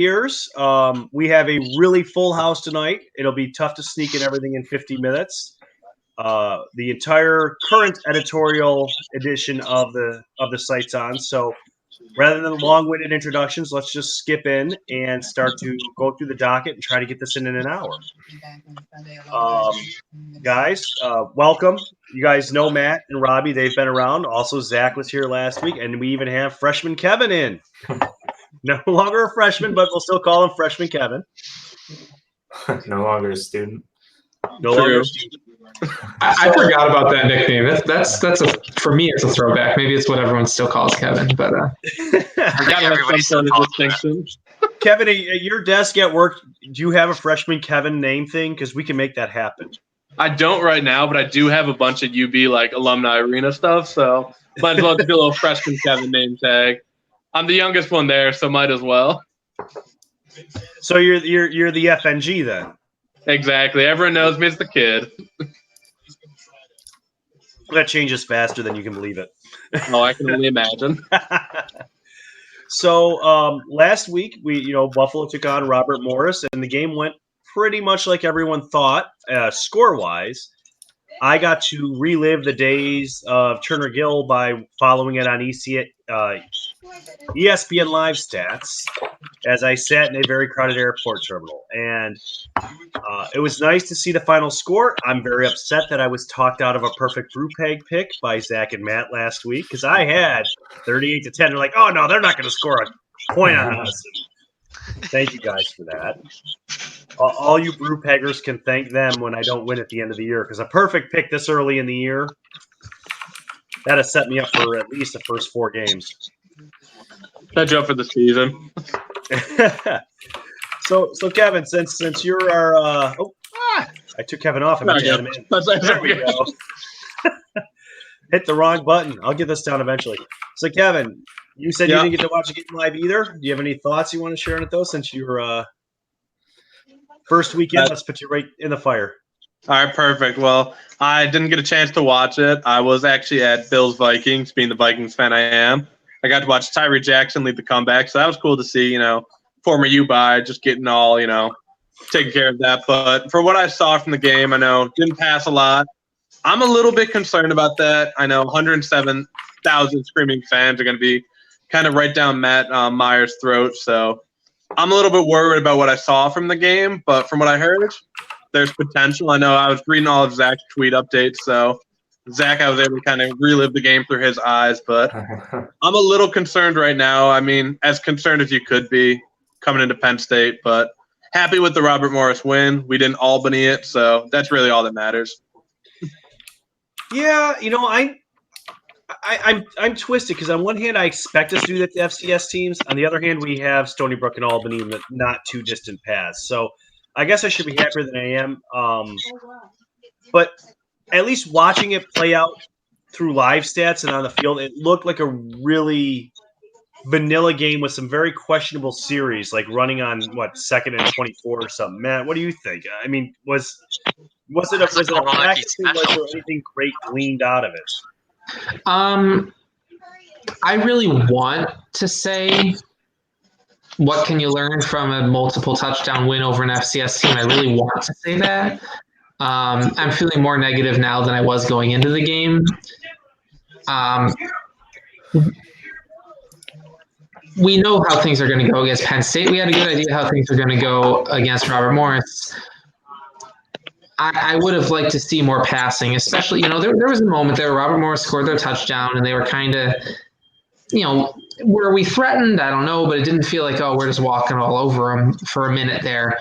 Here's we have a really full house tonight. It'll be tough to sneak in everything in 50 minutes. The entire current editorial edition of the site's on. So rather than long-winded introductions, let's just skip in and start to go through the docket and try to get this in an hour. Guys, welcome. You guys know Matt and Robbie. They've been around. Also, Zach was here last week, and we even have freshman Kevin in. No longer a freshman, but we'll still call him freshman Kevin. No longer a student. No longer a student. I forgot about that nickname. That's for me, it's a throwback. Maybe it's what everyone still calls Kevin, but I think everybody still calls distinction. Kevin, at your desk at work, do you have a freshman Kevin name thing? Because we can make that happen. I don't right now, but I do have a bunch of UB like alumni arena stuff, so might as well do a little freshman Kevin name tag. I'm the youngest one there, so might as well. So you're the FNG then. Exactly. Everyone knows me as the kid. That changes faster than you can believe it. Oh, I can only imagine. So last week Buffalo took on Robert Morris, and the game went pretty much like everyone thought, score-wise. I got to relive the days of Turner Gill by following it on ESPN Live Stats as I sat in a very crowded airport terminal. And it was nice to see the final score. I'm very upset that I was talked out of a perfect brew peg pick by Zach and Matt last week because I had 38-10. They're like, oh, no, they're not going to score a point on us. Thank you guys for that. All you brew peggers can thank them when I don't win at the end of the year because a perfect pick this early in the year, that has set me up for at least the first 4 games. Catch up for the season. So Kevin, since you're our I took Kevin off. There we go. Hit the wrong button. I'll get this down eventually. So Kevin, you said you didn't get to watch the game live either. Do you have any thoughts you want to share on it though? Since you're first weekend, let's put you right in the fire. All right, perfect. Well, I didn't get a chance to watch it. I was actually at Bills Vikings, being the Vikings fan I am. I got to watch Tyree Jackson lead the comeback, so that was cool to see, former U-Buy just getting all, taking care of that. But for what I saw from the game, I know didn't pass a lot. I'm a little bit concerned about that. I know 107,000 screaming fans are going to be kind of right down Matt Meyer's throat, so I'm a little bit worried about what I saw from the game, but from what I heard, there's potential. I know I was reading all of Zach's tweet updates, so Zach, I was able to kind of relive the game through his eyes, but I'm a little concerned right now. I mean, as concerned as you could be coming into Penn State, but happy with the Robert Morris win. We didn't Albany it, so that's really all that matters. Yeah, I'm twisted because on one hand I expect us to do that to FCS teams. On the other hand, we have Stony Brook and Albany in the not too distant past. So I guess I should be happier than I am. But at least watching it play out through live stats and on the field, it looked like a really vanilla game with some very questionable series, like running on 2nd and 24 or something. Matt, what do you think? I mean, was it a practice? Was there anything great gleaned out of it? I really want to say, what can you learn from a multiple touchdown win over an FCS team? I really want to say that. I'm feeling more negative now than I was going into the game. We know how things are going to go against Penn State. We had a good idea how things are going to go against Robert Morris. I would have liked to see more passing, especially, there was a moment there where Robert Morris scored their touchdown and they were kind of, were we threatened? I don't know, but it didn't feel like, we're just walking all over them for a minute there.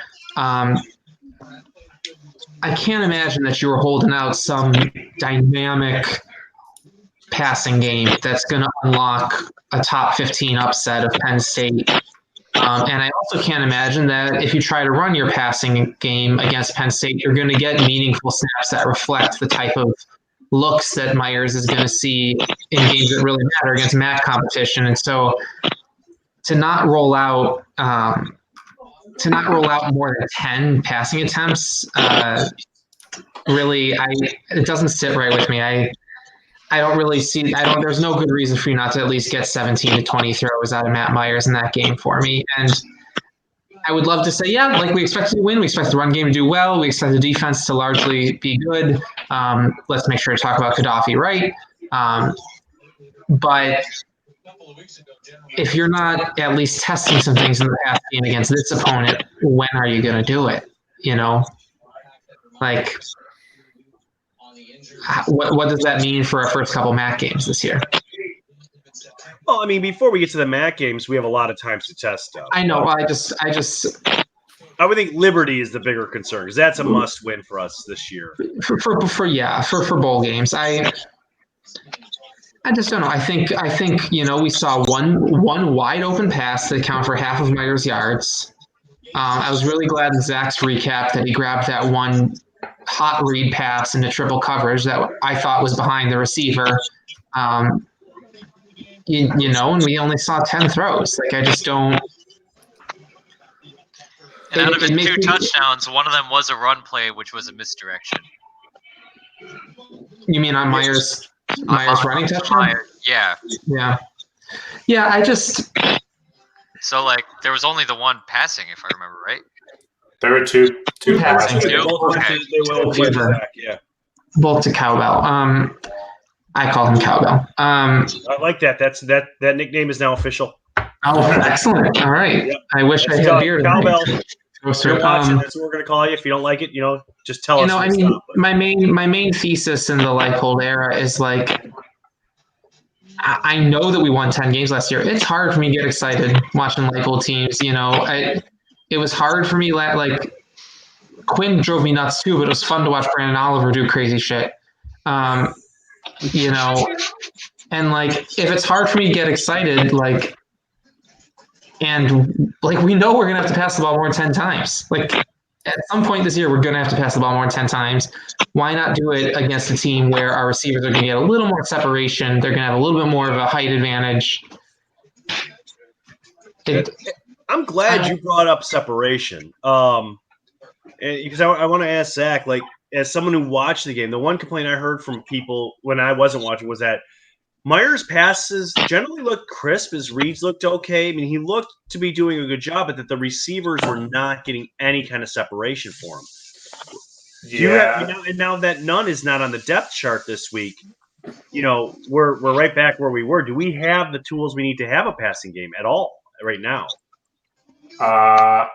I can't imagine that you were holding out some dynamic passing game that's going to unlock a top 15 upset of Penn State. And I also can't imagine that if you try to run your passing game against Penn State, you're going to get meaningful snaps that reflect the type of looks that Myers is going to see in games that really matter against MAC competition. And so to not roll out more than 10 passing attempts, really, it doesn't sit right with me. I don't really see. There's no good reason for you not to at least get 17 to 20 throws out of Matt Myers in that game for me. And I would love to say, yeah, like we expect to win. We expect the run game to do well. We expect the defense to largely be good. Let's make sure to talk about Gaddafi right. But if you're not at least testing some things in the past game against this opponent, when are you going to do it? You know, like what does that mean for our first couple MAC games this year? Well, I mean, before we get to the MAC games, we have a lot of times to test stuff. I know. I would think Liberty is the bigger concern because that's a must-win for us this year. For bowl games, I just don't know. I think we saw one wide open pass that accounted for half of Myers' yards. I was really glad in Zach's recap that he grabbed that one hot read pass into triple coverage that I thought was behind the receiver. And we only saw 10 throws. Like I just don't. And out of his 2 touchdowns, one of them was a run play, which was a misdirection. You mean on Myers running touchdown? Yeah. I just. So like there was only the one passing, if I remember right. There were two passing. Both to Cowbell. I call him Cowbell. I like that. That nickname is now official. Oh, excellent! All right. Yep. I wish I had beer. Cowbell. You're watching. That's what we're going to call you. If you don't like it, just tell us. I mean, my main thesis in the Leipold era is like, I know that we won 10 games last year. It's hard for me to get excited watching Leipold teams. It was hard for me. Like Quinn drove me nuts too, but it was fun to watch Brandon Oliver do crazy shit. And like if it's hard for me to get excited, like. And like we know we're gonna have to pass the ball more than 10 times. Like at some point this year, we're gonna have to pass the ball more than 10 times. Why not do it against a team where our receivers are gonna get a little more separation? They're gonna have a little bit more of a height advantage. I'm glad you brought up separation. Because I want to ask Zach, like as someone who watched the game, the one complaint I heard from people when I wasn't watching was that Myers' passes generally looked crisp. His reads looked okay. I mean, he looked to be doing a good job, but that the receivers were not getting any kind of separation for him. Yeah. And now that none is not on the depth chart this week, we're right back where we were. Do we have the tools we need to have a passing game at all right now? I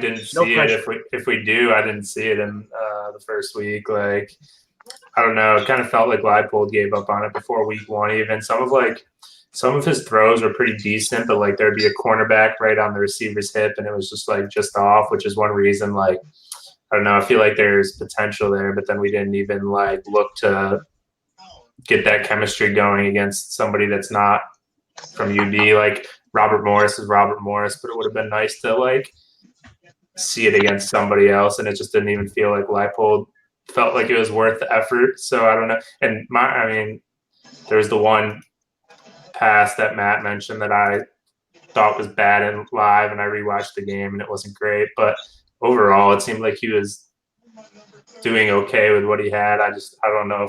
didn't see it. If we do, I didn't see it in the first week. Like. I don't know. It kind of felt like Leipold gave up on it before week 1. Even some of his throws were pretty decent, but like there'd be a cornerback right on the receiver's hip, and it was just off, which is one reason. Like I don't know. I feel like there's potential there, but then we didn't even look to get that chemistry going against somebody that's not from UB. Like Robert Morris is Robert Morris, but it would have been nice to see it against somebody else, and it just didn't even feel like Leipold felt like it was worth the effort. So I don't know. And there was the one pass that Matt mentioned that I thought was bad in live, and I rewatched the game and it wasn't great. But overall, it seemed like he was doing okay with what he had. I don't know.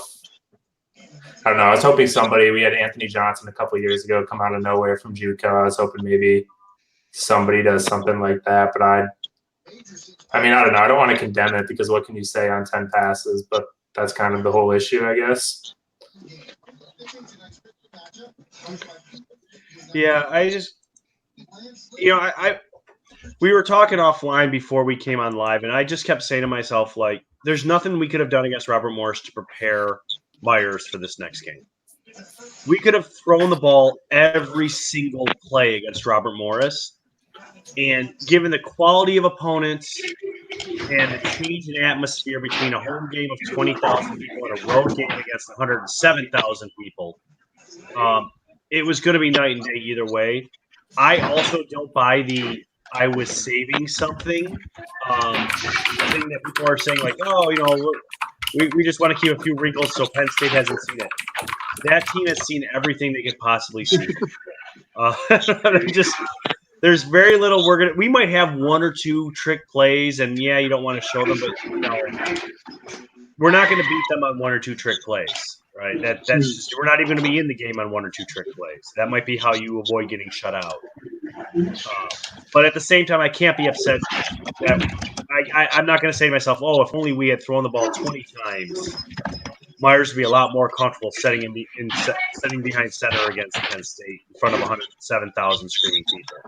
I was hoping we had Anthony Johnson a couple of years ago come out of nowhere from JUCO. I was hoping maybe somebody does something like that, but I don't know. I don't want to condemn it because what can you say on 10 passes? But that's kind of the whole issue, I guess. Yeah, we were talking offline before we came on live, and I just kept saying to myself, like, there's nothing we could have done against Robert Morris to prepare Myers for this next game. We could have thrown the ball every single play against Robert Morris. And given the quality of opponents and the change in atmosphere between a home game of 20,000 people and a road game against 107,000 people, it was going to be night and day either way. I also don't buy the I was saving something thing that people are saying, like, we just want to keep a few wrinkles so Penn State hasn't seen it. That team has seen everything they could possibly see. There's very little we might have one or two trick plays, and you don't want to show them, but we're not going to beat them on one or two trick plays. right? That's just, we're not even going to be in the game on 1 or 2 trick plays. That might be how you avoid getting shut out. But at the same time, I can't be upset that I'm not going to say to myself, "Oh, if only we had thrown the ball 20 times, Myers would be a lot more comfortable setting setting behind center against Penn State in front of 107,000 screaming people."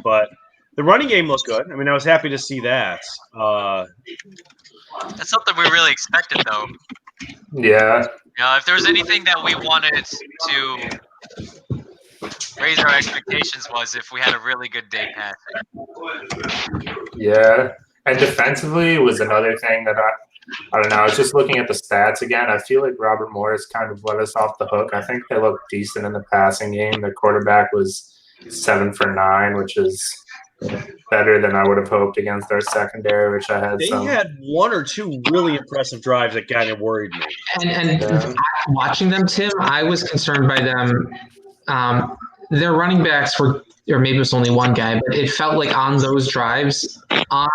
But the running game looked good. I mean, I was happy to see that. That's something we really expected, though. Yeah. If there was anything that we wanted to raise our expectations was if we had a really good day passing. Yeah. And defensively was another thing that I don't know. I was just looking at the stats again. I feel like Robert Morris kind of let us off the hook. I think they looked decent in the passing game. Their quarterback was 7 for 9, which is better than I would have hoped against our secondary, which I had They had 1 or 2 really impressive drives that kind of worried me. And watching them, Tim, I was concerned by them. Their running backs were, or maybe it was only one guy, but it felt like on those drives, on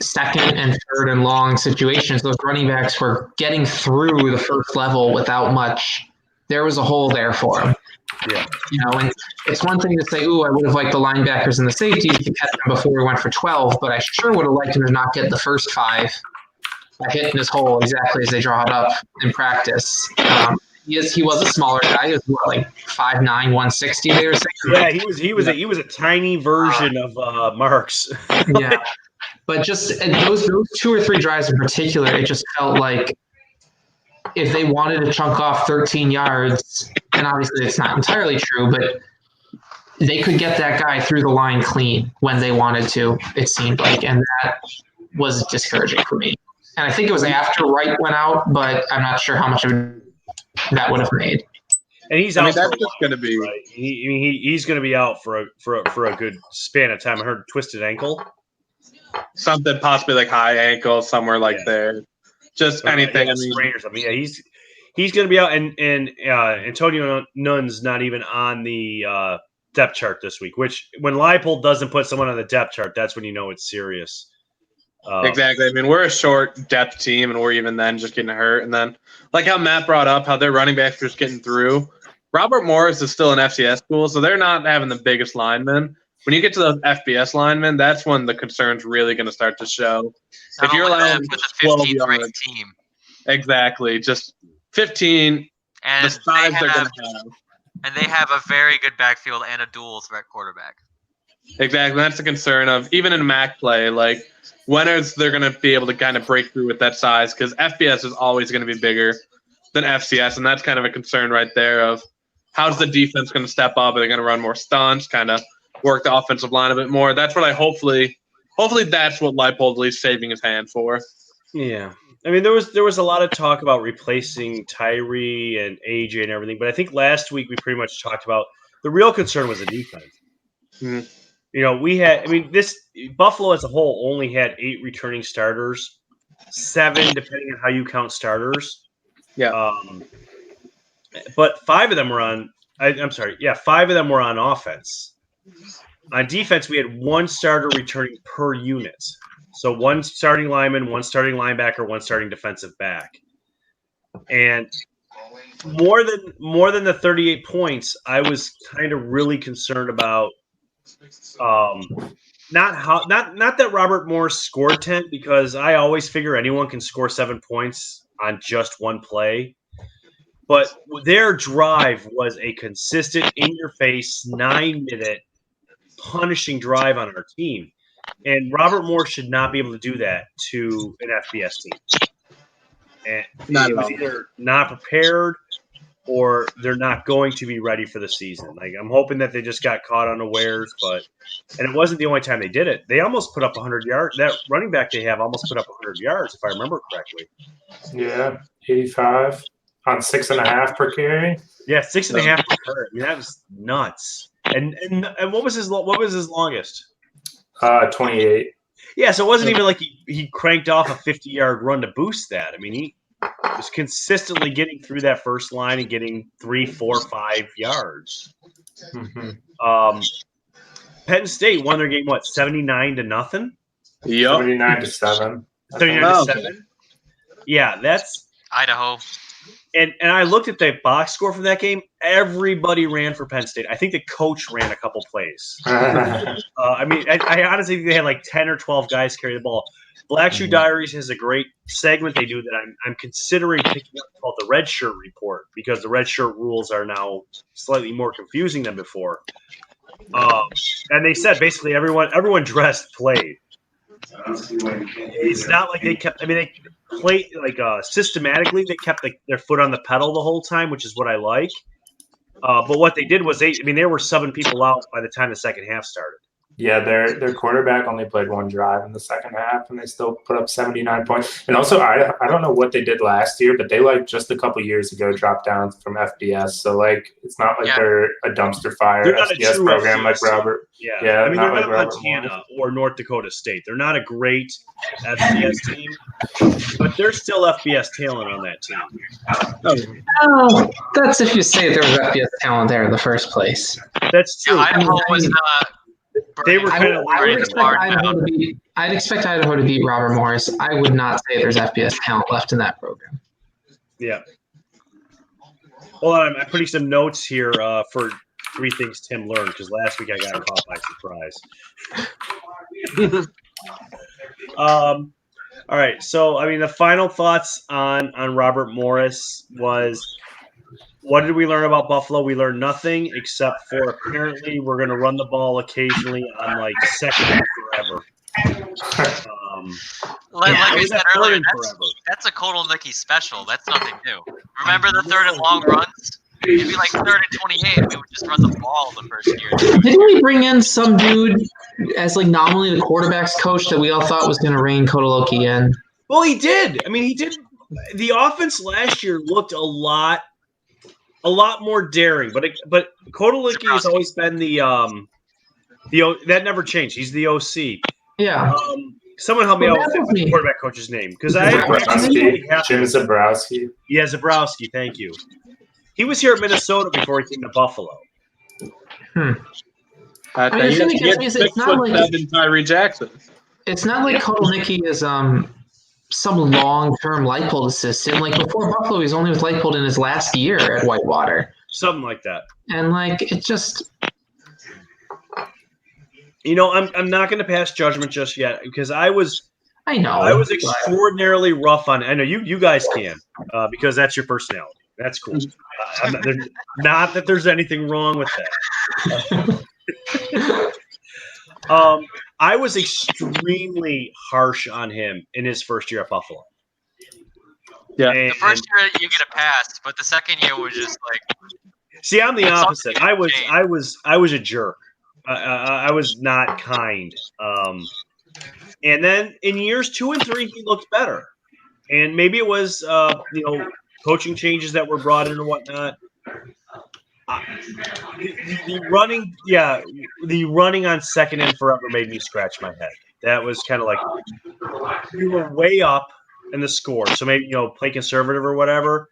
second and third and long situations, those running backs were getting through the first level without much. There was a hole there for them. Yeah. And it's one thing to say, "Ooh, I would have liked the linebackers and the safeties to catch them before we went for 12," but I sure would have liked him to not get the first 5 by hitting his hole exactly as they draw it up in practice. He was a smaller guy. He was like 5'9", 160. They were saying. Yeah, he was a tiny version of Marks. Yeah, but just those 2 or 3 drives in particular, it just felt like if they wanted to chunk off 13 yards, and obviously it's not entirely true, but they could get that guy through the line clean when they wanted to, it seemed like, and that was discouraging for me. And I think it was after Wright went out, but I'm not sure how much of that would have made. And he's out. I mean, that's just going to be right. He's going to be out for a good span of time. I heard twisted ankle, something possibly like high ankle, somewhere like there. Just anything. Sprain or something. Yeah, he's going to be out, and Antonio Nunn's not even on the depth chart this week. Which when Leipold doesn't put someone on the depth chart, that's when you know it's serious. Exactly. I mean, we're a short depth team, and we're even then just getting hurt. And then, like how Matt brought up, how their running backs are just getting through. Robert Morris is still an FCS school, so they're not having the biggest linemen. When you get to those FBS linemen, that's when the concern's really going to start to show. If you're allowing with a 15th ranked team, exactly, just 15. And the size they're going to have, and they have a very good backfield and a dual threat quarterback. Exactly, that's the concern of even in MAC play, like. When is they're going to be able to kind of break through with that size? Because FBS is always going to be bigger than FCS, and that's kind of a concern right there of how's the defense going to step up? Are they going to run more stunts, kind of work the offensive line a bit more? That's what I hopefully that's what Leipold at least saving his hand for. Yeah. I mean, there was a lot of talk about replacing Tyree and AJ and everything, but I think last week we pretty much talked about the real concern was the defense. Mm-hmm. This Buffalo as a whole only had 8 returning starters, 7 depending on how you count starters. Yeah. But 5 of them were on. I'm sorry. Yeah, 5 of them were on offense. On defense, we had 1 starter returning per unit. So 1 starting lineman, 1 starting linebacker, 1 starting defensive back. And more than the 38 points, I was kind of really concerned about. Not that Robert Morris scored 10, because I always figure anyone can score 7 points on just one play. But their drive was a consistent, in-your-face, 9-minute punishing drive on our team. And Robert Morris should not be able to do that to an FBS team. And it was either not prepared or they're not going to be ready for the season. Like, I'm hoping that they just got caught unawares, and it wasn't the only time they did it. They almost put up 100 yards. That running back they have almost put up 100 yards, if I remember correctly. Yeah, 85 on 6.5 per carry. Yeah, 6.5 per carry. I mean, that was nuts. And what was his longest? 28. Yeah, so it wasn't even like he cranked off a 50-yard run to boost that. I mean, he was consistently getting through that first line and getting 3, 4, 5 yards. Mm-hmm. Penn State won their game, 79-0? Yep. 79-7. 79-7. Yeah, that's Idaho. and I looked at the box score from that game. Everybody ran for Penn State. I think the coach ran a couple plays. I mean, I honestly think they had like 10 or 12 guys carry the ball. Black Shoe Diaries has a great segment they do that I'm considering picking up called the Red Shirt Report because the red shirt rules are now slightly more confusing than before. And they said basically everyone dressed played. It's not like they kept. I mean, they played like systematically. They kept their foot on the pedal the whole time, which is what I like. But what they did was they were subbing people out by the time the second half started. Yeah, their quarterback only played one drive in the second half, and they still put up 79 points. And also, I don't know what they did last year, but they just a couple years ago dropped down from FBS. So it's not like they're a dumpster fire FBS program like Robert. Yeah. I mean, they're not Montana or North Dakota State. They're not a great FBS team, but there's still FBS talent on that team. Oh, that's if you say there was FBS talent there in the first place. That's true. Idaho was not. They were kind of. I'd expect Idaho to beat Robert Morris. I would not say there's FBS talent left in that program. Yeah. Hold on, I'm putting some notes here for 3 things Tim learned because last week I got caught by surprise. All right, so I mean the final thoughts on Robert Morris was. What did we learn about Buffalo? We learned nothing except for apparently we're going to run the ball occasionally on second and forever. Like I said earlier, that's a Kodal Nicky special. That's nothing new. Remember the third and long runs? It'd be like 3rd and 28. We would just run the ball the first year. Didn't we bring in some dude as nominally the quarterback's coach that we all thought was going to rein Kodaloki in? Well, he did. I mean, he did. The offense last year looked a lot more daring, but Kodaloki has always been the that never changed. He's the OC. Yeah. Someone help me out with the quarterback coach's name because Jim Zabrowski. Yeah, Zabrowski. Thank you. He was here at Minnesota before he came to Buffalo. I think it's not like Tyree Jackson. It's not like Kodalnicki is some long-term Leipold assistant. Before Buffalo, he was only with Leipold in his last year at Whitewater. Something like that. And it just, I'm not going to pass judgment just yet because I was extraordinarily rough on. I know you guys can because that's your personality. That's cool. Not that there's anything wrong with that. I was extremely harsh on him in his first year at Buffalo. Yeah, the first year you get a pass, but the second year was just See, I'm the opposite. I was a jerk. I was not kind. And then in years 2 and 3, he looked better. And maybe it was coaching changes that were brought in or whatnot. The running on second and forever made me scratch my head. That was kind of we were way up in the score, so maybe play conservative or whatever.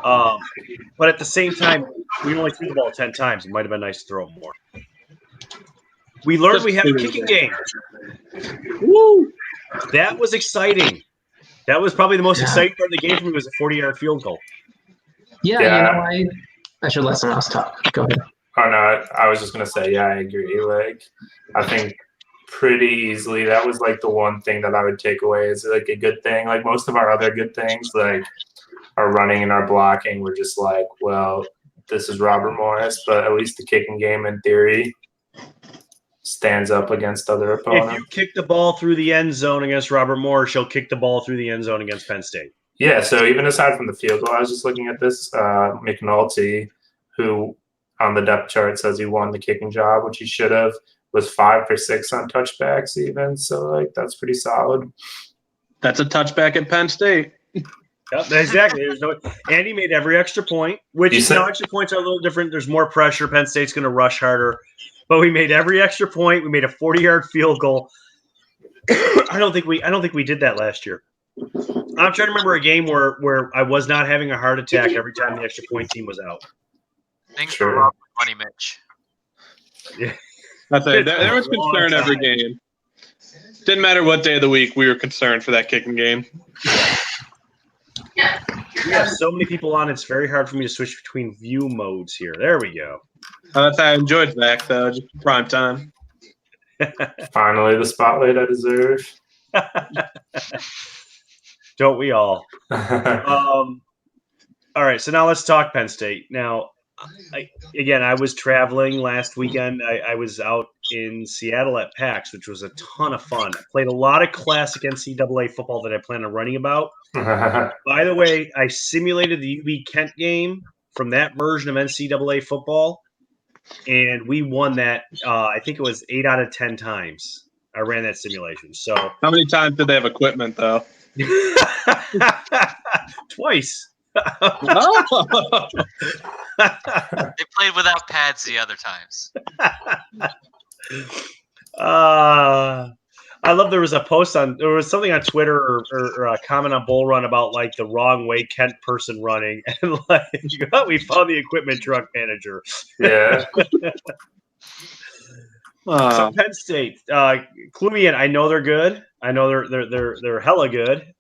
But at the same time, we only threw the ball 10 times. It might have been nice to throw it more. We learned we have a kicking game. Woo! That was exciting. That was probably the most exciting part of the game for me was a 40-yard field goal. Yeah. I should let someone else talk. Go ahead. Oh, no, I was just going to say, I agree. I think pretty easily that was the one thing that I would take away is a good thing. Most of our other good things, our running and our blocking, were just well, this is Robert Morris, but at least the kicking game in theory stands up against other opponents. If you kick the ball through the end zone against Robert Morris, he'll kick the ball through the end zone against Penn State. Yeah, so even aside from the field goal, I was just looking at this. McNulty, who on the depth chart says he won the kicking job, which he should have, was 5 for 6 on touchbacks even. So, that's pretty solid. That's a touchback at Penn State. Yep, exactly. And he made every extra point, which extra points are a little different. There's more pressure. Penn State's going to rush harder. But we made every extra point. We made a 40-yard field goal. I don't think we did that last year. I'm trying to remember a game where I was not having a heart attack every time the extra point team was out. Thanks for Rob Money Mitch. Yeah. There was concern every game. Didn't matter what day of the week, we were concerned for that kicking game. We have so many people on, it's very hard for me to switch between view modes here. There we go. That's how I enjoyed Zach, though. Just prime time. Finally, the spotlight I deserve. Don't we all? All right, so now let's talk Penn State. Now, I was traveling last weekend. I was out in Seattle at PAX, which was a ton of fun. I played a lot of classic NCAA football that I plan on running about. By the way, I simulated the UB Kent game from that version of NCAA football, and we won that. I think it was 8 out of 10 times. I ran that simulation. So how many times did they have equipment, though? Twice. Oh. They played without pads the other times. I love there was something on Twitter or a comment on Bull Run about like the wrong way Kent person running, and like we found the equipment truck manager. Yeah. So Penn State, clue me in. I know they're good. I know they're hella good.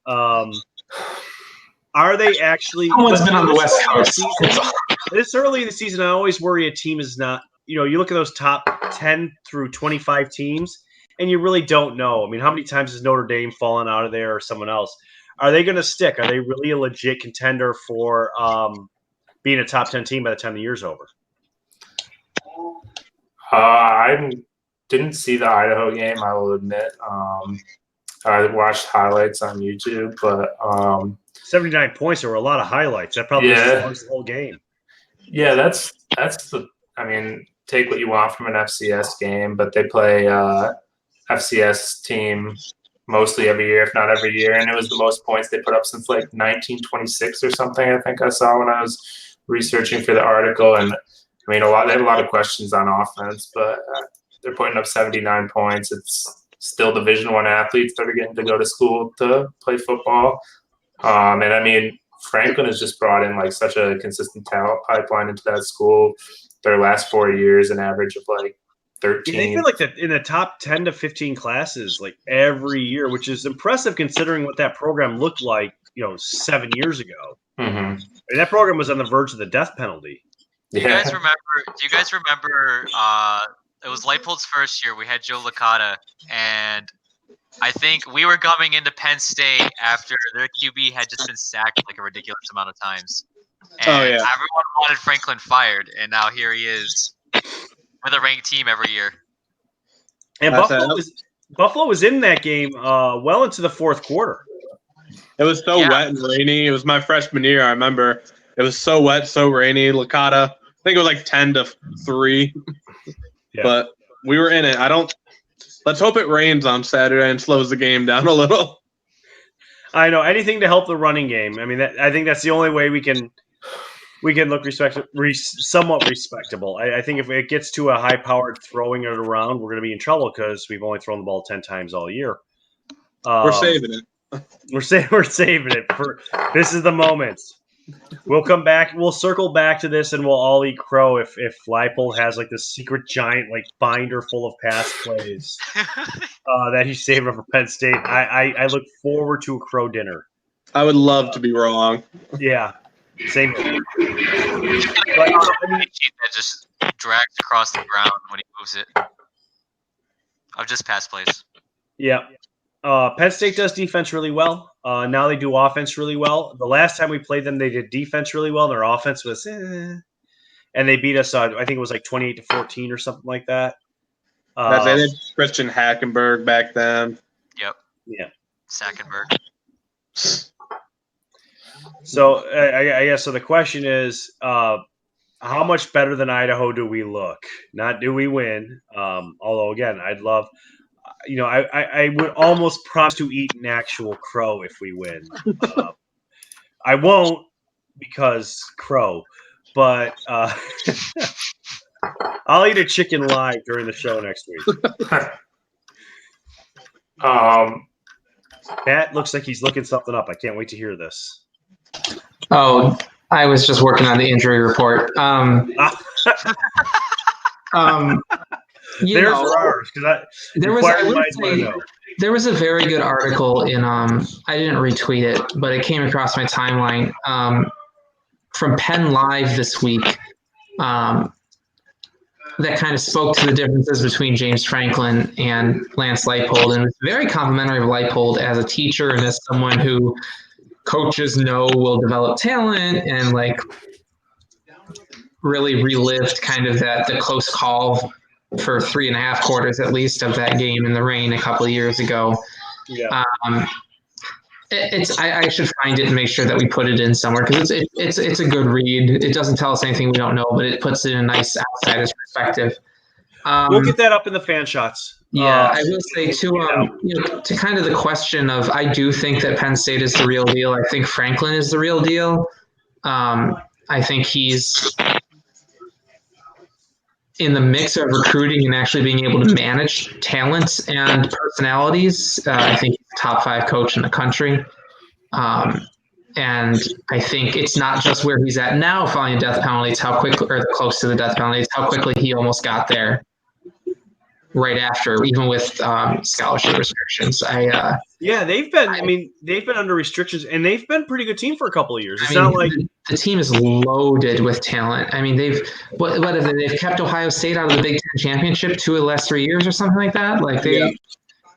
Are they actually? Someone's been on the West Coast. This early in the season, I always worry a team is not. You look at those top 10 through 25 teams, and you really don't know. I mean, how many times has Notre Dame fallen out of there or someone else? Are they going to stick? Are they really a legit contender for being a top 10 team by the time the year's over? I didn't see the Idaho game, I will admit. I watched highlights on YouTube, but 79 points. There were a lot of highlights. That probably was the whole game. Yeah, that's the. I mean, take what you want from an FCS game, but they play FCS team mostly every year, if not every year, and it was the most points they put up since like 1926 or something. I think I saw when I was researching for the article, and I mean, they had a lot of questions on offense, but they're putting up 79 points. It's still Division I athletes that are getting to go to school to play football. And I mean, Franklin has just brought in like such a consistent talent pipeline into that school. Their last 4 years, an average of like 13. They feel like in the top 10 to 15 classes like every year, which is impressive considering what that program looked like, 7 years ago. Mm-hmm. I mean, that program was on the verge of the death penalty. Do you guys remember? It was Leipold's first year. We had Joe Licata, and I think we were coming into Penn State after their QB had just been sacked like a ridiculous amount of times. And everyone wanted Franklin fired, and now here he is with a ranked team every year. And Buffalo was in that game well into the fourth quarter. It was so wet and rainy. It was my freshman year. I remember it was so wet, so rainy. Licata, I think it was like 10-3, but we were in it. Let's hope it rains on Saturday and slows the game down a little. I know, anything to help the running game. I mean, I think that's the only way we can look somewhat respectable. I think if it gets to a high-powered throwing it around, we're going to be in trouble because we've only thrown the ball 10 times all year. We're saving it. We're saving it for this is the moment. We'll come back. We'll circle back to this, and we'll all eat crow if Leipold has like this secret giant like binder full of pass plays that he's saving for Penn State. I look forward to a crow dinner. I would love to be wrong. Yeah, same. That just drags across the ground when he moves it. Of just pass plays. Yeah. Penn State does defense really well. Now they do offense really well. The last time we played them, they did defense really well. Their offense was, and they beat us. I think it was like 28-14 or something like that. They did Christian Hackenberg back then. Yep. Yeah. Sackenberg. So I guess so. The question is, how much better than Idaho do we look? Not do we win? Although again, I'd love. I would almost promise to eat an actual crow if we win. I won't because crow, but I'll eat a chicken live during the show next week. Pat looks like he's looking something up. I can't wait to hear this. Oh, I was just working on the injury report. There was a very good article in I didn't retweet it, but it came across my timeline from Penn Live this week that kind of spoke to the differences between James Franklin and Lance Leipold, and it's very complimentary of Leipold as a teacher and as someone who coaches know will develop talent, and like really relived kind of the close call for 3.5 quarters at least of that game in the rain a couple of years ago. Yeah. I should find it and make sure that we put it in somewhere because it's a good read. It doesn't tell us anything we don't know, but it puts it in a nice outsider's perspective. We'll get that up in the fan shots. Yeah, I will say too, to kind of the question of, I do think that Penn State is the real deal. I think Franklin is the real deal. I think he's in the mix of recruiting and actually being able to manage talents and personalities. I think he's a top 5 coach in the country. And I think it's not just where he's at now following a death penalty, it's how quickly, or close to the death penalty, it's how quickly he almost got there right after, even with scholarship restrictions. They've been under restrictions, and they've been a pretty good team for a couple of years. It's not like the team is loaded with talent. I mean, they've kept Ohio State out of the Big Ten championship 2 of the last 3 years or something like that. Like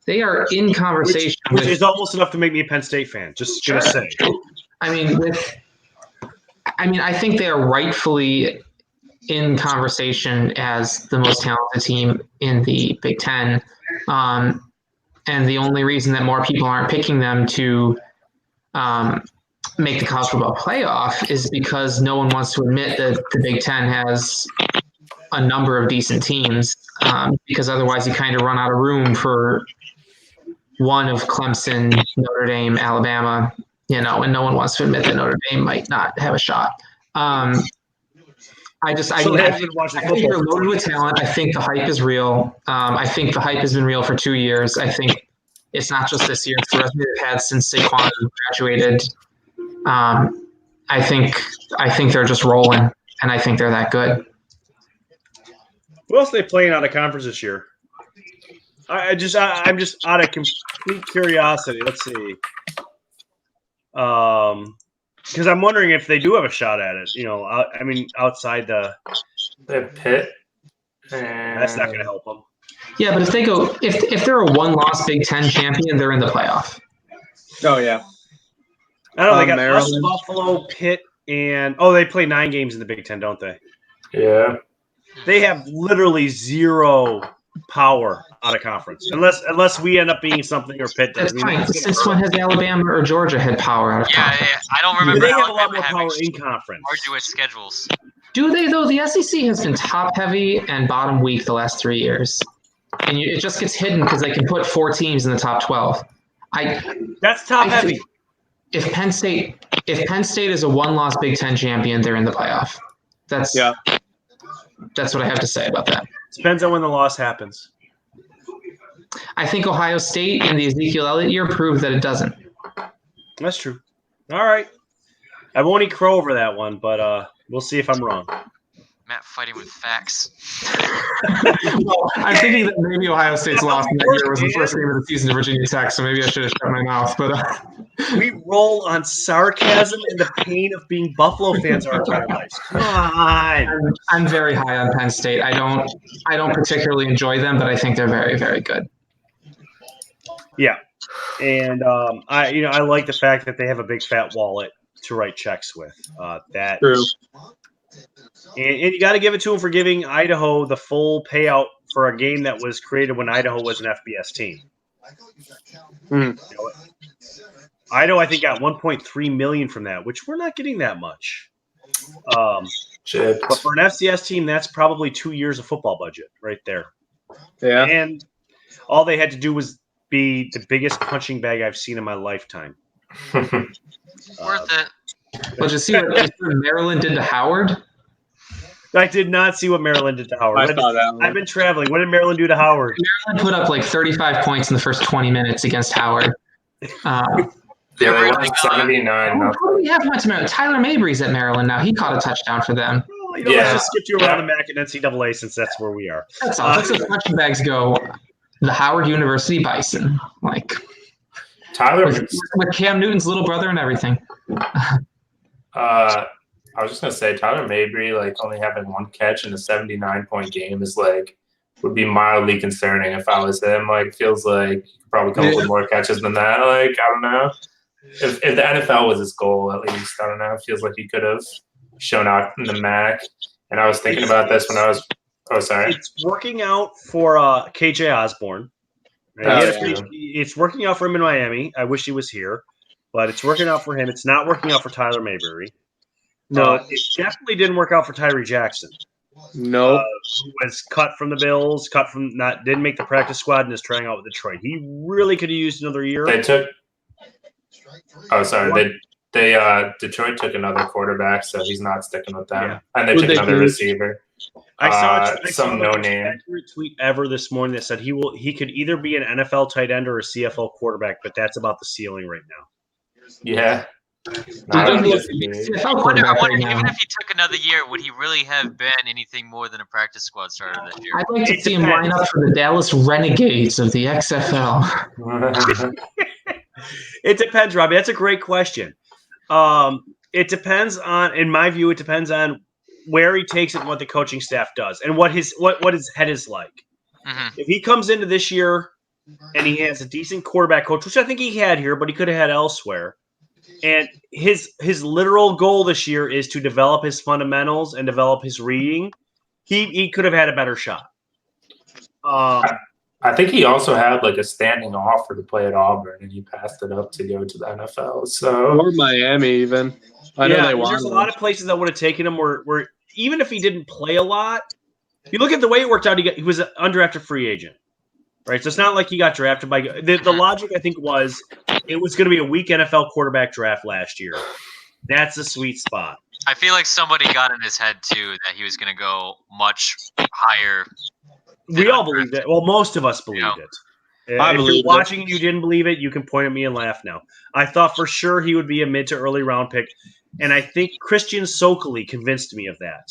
they are in conversation, which is almost enough to make me a Penn State fan. Just gonna say. I mean, I think they are rightfully in conversation as the most talented team in the Big Ten. And the only reason that more people aren't picking them to make the college football playoff is because no one wants to admit that the Big Ten has a number of decent teams, because otherwise you kind of run out of room for one of Clemson, Notre Dame, Alabama, and no one wants to admit that Notre Dame might not have a shot. I think they're loaded with talent. I think the hype is real. I think the hype has been real for 2 years. I think it's not just this year; it's the resume they've had since Saquon graduated. I think they're just rolling, and I think they're that good. Who else are they playing out of conference this year? I'm just out of complete curiosity. Let's see. Because I'm wondering if they do have a shot at it. Outside the Pitt. That's not going to help them. Yeah, but if they're a 1-loss Big Ten champion, they're in the playoff. Oh yeah. I don't know. They got Maryland, Buffalo, Pitt, and they play 9 games in the Big Ten, don't they? Yeah. They have literally zero power out of conference, unless we end up being something or Pitt does. That's fine. Since when has Alabama or Georgia had power out of conference? Yeah, I don't remember. They have Alabama a lot more having power in conference. arduous schedules. Do they though? The SEC has been top heavy and bottom weak the last 3 years, and it just gets hidden because they can put 4 teams in the top 12. That's top heavy. If Penn State is a 1-loss Big Ten champion, they're in the playoff. That's what I have to say about that. Depends on when the loss happens. I think Ohio State in the Ezekiel Elliott year proved that it doesn't. That's true. All right. I won't eat crow over that one, but we'll see if I'm wrong. Matt fighting with facts. Well, I'm thinking that maybe Ohio State's loss in that year was the first game of the season to Virginia Tech, so maybe I should have shut my mouth. But we roll on sarcasm and the pain of being Buffalo fans our entire lives. Come on. I'm very high on Penn State. I don't particularly enjoy them, but I think they're very, very good. Yeah, and I like the fact that they have a big fat wallet to write checks with. That true. And you got to give it to them for giving Idaho the full payout for a game that was created when Idaho was an FBS team. Idaho, I think, got $1.3 million from that, which we're not getting that much. But for an FCS team, that's probably 2 years of football budget right there. Yeah. And all they had to do was be the biggest punching bag I've seen in my lifetime. Worth it. Well, did you see what Maryland did to Howard? I did not see what Maryland did to Howard. I saw that one. I've been traveling. What did Maryland do to Howard? Maryland put up like 35 points in the first 20 minutes against Howard. They won 79. How do we have much Maryland? Tyler Mabry's at Maryland now. He caught a touchdown for them. Let's just skip you around the MAC and NCAA since that's where we are. That's all. Let's let punching bags go. the Howard University Bison, like Tyler. with Cam Newton's little brother and everything. I was just gonna say Tyler Mabry, like only having one catch in a 79-point game is like would be mildly concerning if I was him. Like feels like he could probably come up with more catches than that. Like I don't know. If the NFL was his goal, at least I don't know. It feels like he could have shown out in the MAC. And I was thinking about this when I was. Oh, sorry. It's working out for KJ Osborne. It's working out for him in Miami. I wish he was here, but it's working out for him. It's not working out for Tyler Mabry. No, it definitely didn't work out for Tyree Jackson. No, who was cut from the Bills, didn't make the practice squad, and is trying out with Detroit. He really could have used another year. They took. Oh, sorry. Detroit took another quarterback, so he's not sticking with them. Yeah. And they took another receiver. I saw some no name accurate tweet ever this morning that said he could either be an NFL tight end or a CFL quarterback, but that's about the ceiling right now. Yeah. I wonder, even if he took another year, would he really have been anything more than a practice squad starter this year? I'd like to see him line up for the Dallas Renegades of the XFL. It depends, Robbie. That's a great question. It depends on, in my view, it depends on where he takes it and what the coaching staff does and what his head is like. Mm-hmm. If he comes into this year and he has a decent quarterback coach, which I think he had here, but he could have had elsewhere, and his literal goal this year is to develop his fundamentals and develop his reading, he could have had a better shot. I think he also had like a standing offer to play at Auburn, and he passed it up to go to the NFL. So or Miami even. I know they wanted there's a lot of places that would have taken him where even if he didn't play a lot, you look at the way it worked out. He was an undrafted free agent, right? So it's not like he got drafted by the logic. I think was it was going to be a weak NFL quarterback draft last year. That's the sweet spot. I feel like somebody got in his head too that he was going to go much higher. We all believed it. Well, most of us believed it. If you're watching and you didn't believe it, you can point at me and laugh now. I thought for sure he would be a mid to early round pick, and I think Christian Sokoli convinced me of that.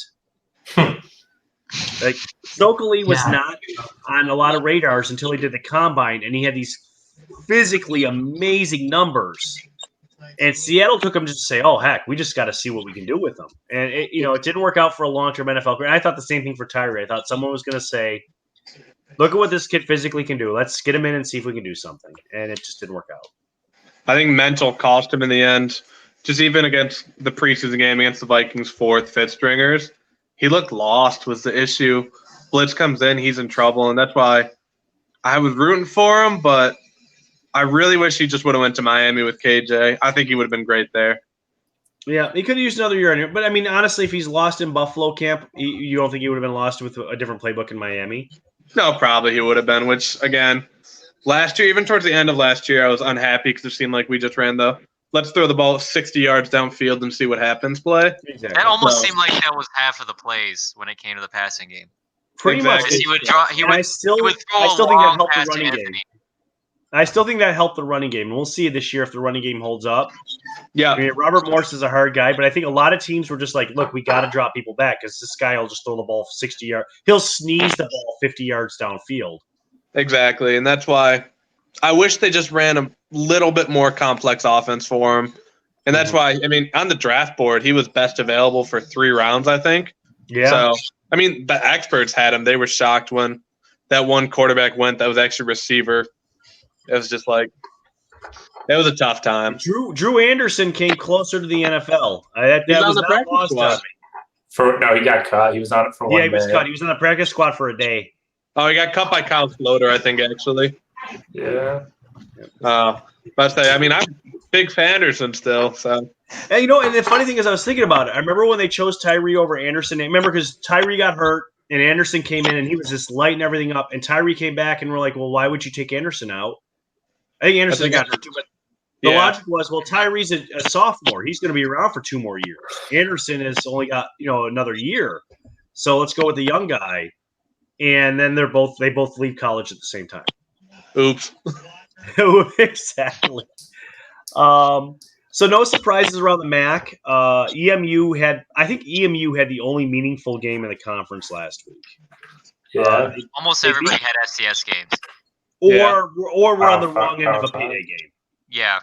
Like Sokoli was not on a lot of radars until he did the combine, and he had these physically amazing numbers. And Seattle took him just to say, "Oh heck, we just got to see what we can do with him." And it didn't work out for a long-term NFL career. I thought the same thing for Tyree. I thought someone was going to say, "Look at what this kid physically can do. Let's get him in and see if we can do something." And it just didn't work out. I think mental cost him in the end. Just even against the preseason game against the Vikings' fourth fifth stringers, he looked lost was the issue. Blitz comes in, he's in trouble, and that's why I was rooting for him, but I really wish he just would have went to Miami with KJ. I think he would have been great there. Yeah, he could have used another year in here. But, I mean, honestly, if he's lost in Buffalo camp, you don't think he would have been lost with a different playbook in Miami? No, probably he would have been, which, again, last year, even towards the end of last year, I was unhappy because it seemed like we just ran the let's throw the ball 60 yards downfield and see what happens play. Exactly. That almost seemed like that was half of the plays when it came to the passing game. Pretty much. He would throw I still think that helped the running game. I still think that helped the running game. And we'll see this year if the running game holds up. Yeah. I mean, Robert Morse is a hard guy, but I think a lot of teams were just like, look, we got to drop people back because this guy will just throw the ball 60 yards. He'll sneeze the ball 50 yards downfield. Exactly. And that's why I wish they just ran a little bit more complex offense for him. And that's why, I mean, on the draft board, he was best available for 3 rounds, I think. Yeah. So, I mean, the experts had him. They were shocked when that one quarterback went that was actually receiver. It was just like, it was a tough time. Drew Anderson came closer to the NFL. That was not lost on me. No, he got cut. He was on it for 1 day. Yeah, he was cut. He was on the practice squad for a day. Oh, he got cut by Kyle Floater, I think, actually. Yeah. But I mean, I'm a big fan of Anderson still. So. And, and the funny thing is I was thinking about it. I remember when they chose Tyree over Anderson. I remember because Tyree got hurt and Anderson came in and he was just lighting everything up. And Tyree came back and we're like, well, why would you take Anderson out? I think Anderson got hurt too, but the logic was, well, Tyree's a sophomore. He's going to be around for 2 more years. Anderson has only got, another year. So let's go with the young guy. And then they both leave college at the same time. Oops. Exactly. So no surprises around the MAC. EMU had the only meaningful game in the conference last week. Yeah. Almost everybody had FCS games. or we're on the Power wrong end of a five. payday game. Yeah.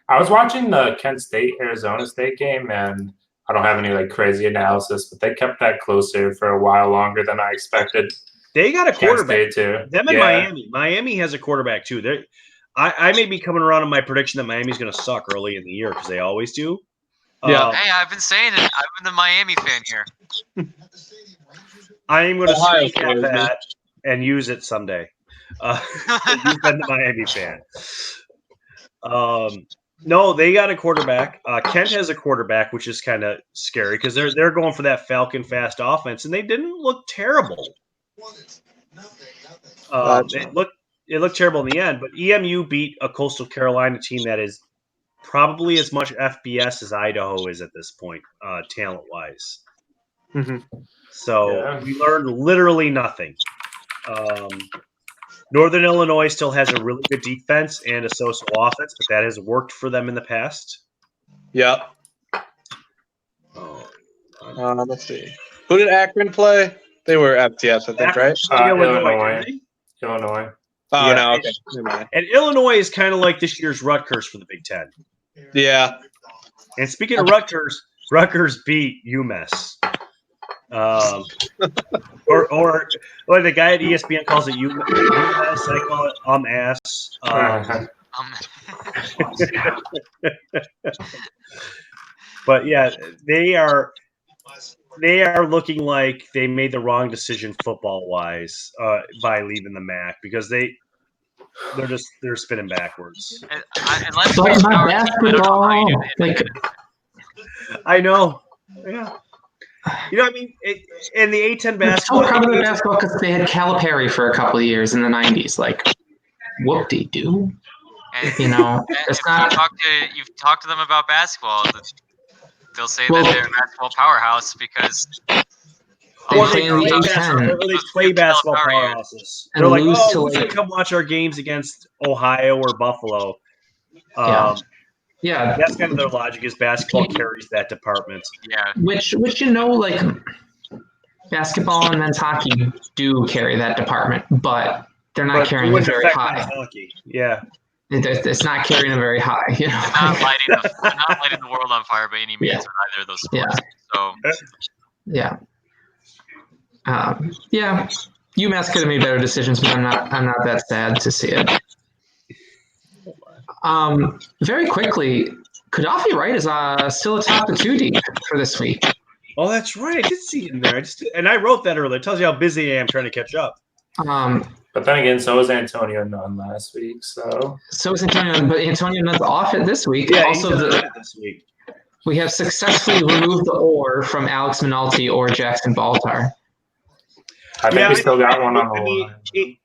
I was watching the Kent State Arizona State game, and I don't have any like crazy analysis, but they kept that closer for a while longer than I expected. They got a Kent quarterback. State too. Them and Yeah. Miami. Miami has a quarterback too. I may be coming around on my prediction that Miami's going to suck early in the year because they always do. Yeah. Hey, I've been saying it. I've been the Miami fan here. I am going to Ohio screenshot scares me. that and use it someday. You've been the Miami fan. No, they got a quarterback. Kent has a quarterback, which is kind of scary because they're going for that Falcon fast offense, and they didn't look terrible. It looked terrible in the end, but EMU beat a Coastal Carolina team that is probably as much FBS as Idaho is at this point, talent-wise. Mhm. So we learned literally nothing. Northern Illinois still has a really good defense and a so-so offense, but that has worked for them in the past. Yep. Oh, Let's see. Who did Akron play? They were FTS, I think, right? Illinois. didn't they? Illinois. Oh, Yeah. no, okay. Never mind. And Illinois is kind of like this year's Rutgers for the Big Ten. Yeah. And speaking of Rutgers beat UMass. Or the guy at ESPN calls it UMass. I call it ass. But yeah, they are looking like they made the wrong decision football wise by leaving the MAC because they're spinning backwards. Unless But we my our team, I don't know how you do basketball, it. I know. Yeah. You know what I mean? In the A10 I'm basketball, so proud of the basketball because they had Calipari for a couple of years in the 90s. Like, whoop-de-doo. And You know, if it's not. you've talked to them about basketball, they'll say Well, that they're a basketball powerhouse because They or play they in the play A10 basketball, or they play basketball powerhouses. and They're like, lose oh, to who's going like, to come watch our games against Ohio or Buffalo? yeah, That's kind of their logic is basketball carries that department. Yeah. which like basketball and men's hockey do carry that department, but they're not But it carrying it wouldn't very affect high. men's hockey. Yeah. It's not carrying it very high. You know, They're not lighting the world on fire by any means Yeah. with either of those sports. So yeah. UMass could have made better decisions, but I'm not that sad to see it. Very quickly, Gaddafi Wright is still atop the 2 deep for this week. Oh, that's right. I did see it in there. And I wrote that earlier. It tells you how busy I am trying to catch up. But then again, so was Antonio Nunn last week. So is Antonio, but Antonio Nunn's off it this week. Yeah, Also, he's on it this week. we have successfully removed the or from Alex Minalti or Jackson Baltar. I think we still got one on the line.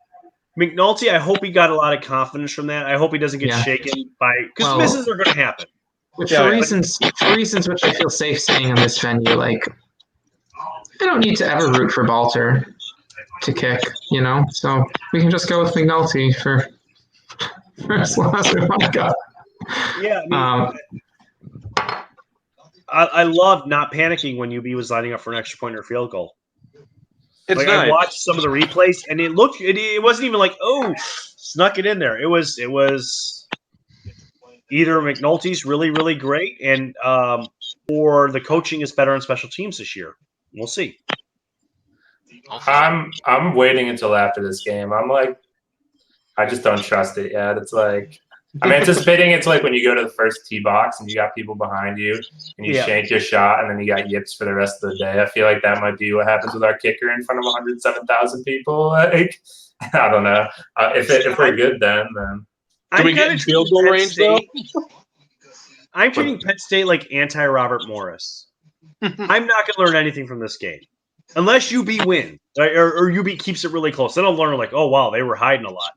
McNulty, I hope he got a lot of confidence from that. I hope he doesn't get Yeah. shaken by because Well, misses are going to happen. For reasons which I feel safe saying on this venue, like I don't need to ever root for Balter to kick, you know. So we can just go with McNulty for as long as we want to go. Yeah, I loved not panicking when UB was lining up for an extra point or field goal. It's I nice. watched some of the replays, and it wasn't even like, oh, snuck it in there. It was either McNulty's really, really great, and or the coaching is better on special teams this year. We'll see. I'm waiting until after this game. I'm like, I just don't trust it yet. It's like I'm anticipating it's like when you go to the first tee box and you got people behind you and you shank your shot and then you got yips for the rest of the day. I feel like that might be what happens with our kicker in front of 107,000 people. Like, I don't know. If we're good, then. Do we get in field goal range though? I'm treating Penn State like anti-Robert Morris. I'm not going to learn anything from this game. Unless UB wins, or UB keeps it really close. Then I'll learn like, oh, wow, they were hiding a lot.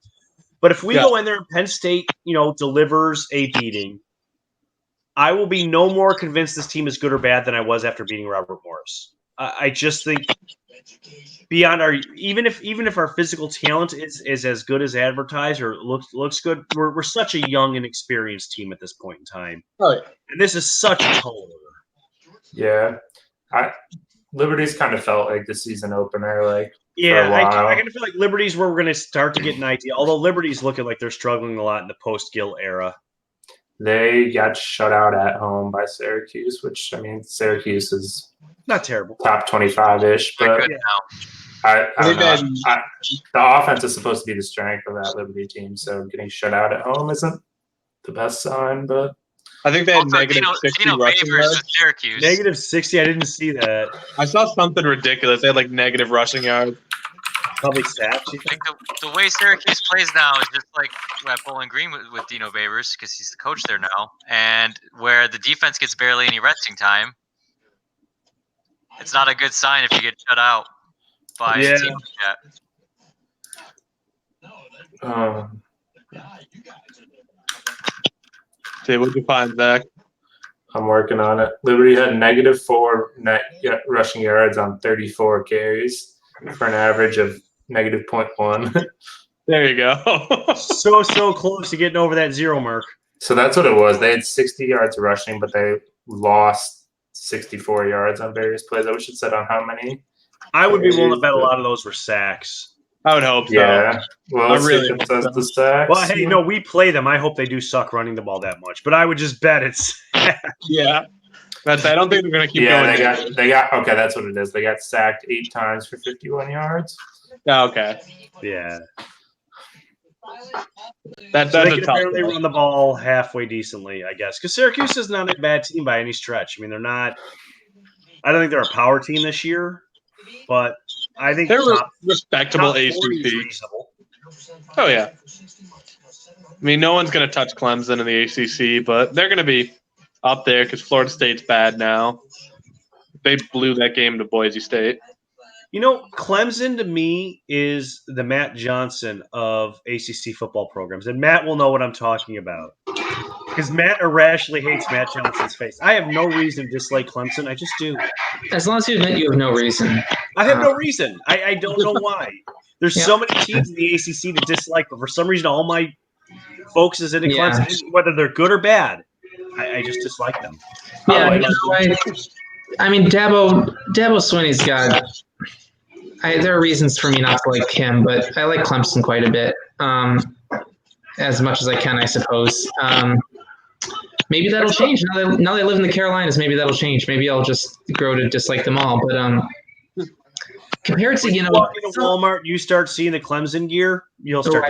But if we go in there and Penn State, delivers a beating, I will be no more convinced this team is good or bad than I was after beating Robert Morris. I just think beyond even if our physical talent is as good as advertised or looks good, we're such a young and experienced team at this point in time. Oh, yeah. And this is such a tall order. Yeah. Liberty's kind of felt like the season opener. Like Yeah, a while. I kind of feel like Liberty's where we're going to start to get an idea. Although Liberty's looking like they're struggling a lot in the post-Gill era. They got shut out at home by Syracuse, which, I mean, Syracuse is Not terrible. top 25-ish, They're but good yeah. now. I don't know. The offense is supposed to be the strength of that Liberty team, so getting shut out at home isn't the best sign, but I think they had Also, negative 60 Dino rushing Favors yards. with Syracuse. Negative 60. I didn't see that. I saw something ridiculous. They had like negative rushing yards. Probably stats. You Like think? the way Syracuse plays now is just like at Bowling Green with Dino Babers because he's the coach there now, and where the defense gets barely any resting time. It's not a good sign if you get shut out by a team like that. See, what'd you find, Zach? I'm working on it. Liberty had -4 net rushing yards on 34 carries for an average of -0.1. There you go. So close to getting over that 0 mark. So that's what it was. They had 60 yards rushing, but they lost 64 yards on various plays. I wish it said on how many. I would be willing to bet a lot of those were sacks. I would hope so. Yeah. Well, let's see really if it hope says so. the sacks. Well, hey, no, we play them. I hope they do suck running the ball that much, but I would just bet it's. Yeah. I don't think they're going to keep Yeah, going. they got okay, that's what it is. They got sacked 8 times for 51 yards. Yeah, okay. Yeah. That's So they a can tough apparently one. run the ball halfway decently, I guess. Because Syracuse is not a bad team by any stretch. I mean, they're not. I don't think they're a power team this year, but I think They're top respectable 40 is ACC. reasonable. Oh, yeah. I mean, no one's going to touch Clemson in the ACC, but they're going to be up there because Florida State's bad now. They blew that game to Boise State. You know, Clemson to me is the Matt Johnson of ACC football programs, and Matt will know what I'm talking about because Matt irrationally hates Matt Johnson's face. I have no reason to dislike Clemson. I just do. As long as you admit you have no reason. I have no reason. I don't know why. There's Yeah. so many teams in the ACC to dislike, but for some reason, all my folks is into Yeah. Clemson, whether they're good or bad. I just dislike them. Yeah, I you know, I mean, Dabo Swinney's got. There are reasons for me not to like him, but I like Clemson quite a bit, as much as I can, I suppose. Maybe that'll change now they live in the Carolinas. Maybe that'll change. Maybe I'll just grow to dislike them all. But compared to When you walk into Walmart, you start seeing the Clemson gear. You'll start.